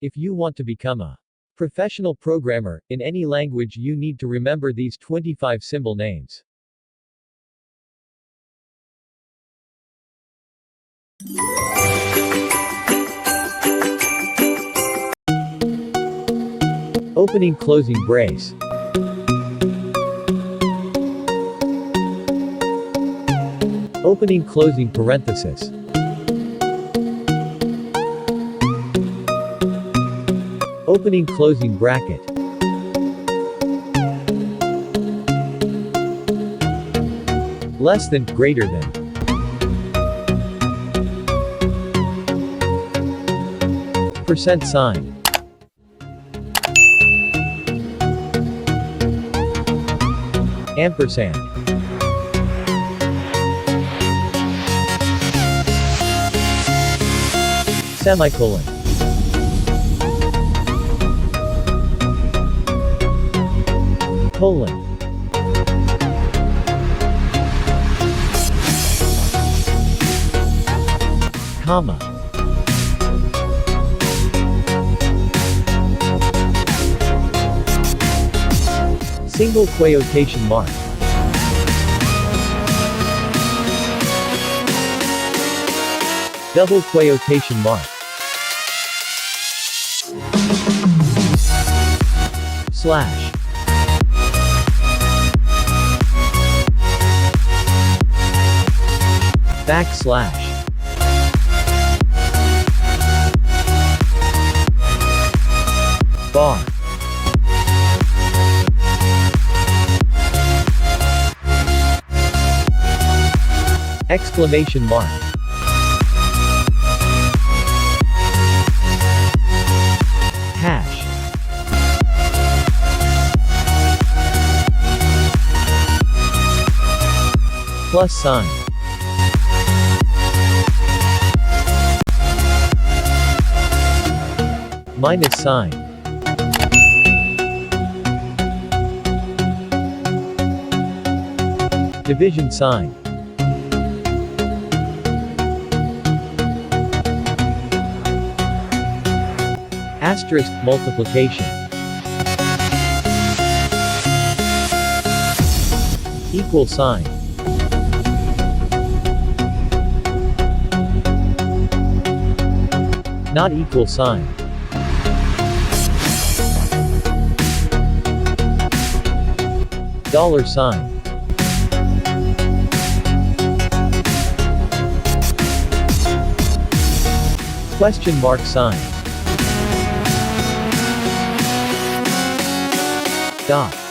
If you want to become a professional programmer in any language, you need to remember these 25 symbol names. Opening closing brace. Opening closing parenthesis. Opening closing bracket. Less than, greater than. Percent sign. Ampersand. Semicolon. Colon. Comma. Single quotation mark. Double quotation mark. Slash. Backslash. Bar. Exclamation mark. Hash. Plus sign. Minus sign. Division sign. Asterisk, multiplication. Equal sign. Not equal sign. Dollar sign. Question mark sign. Dot.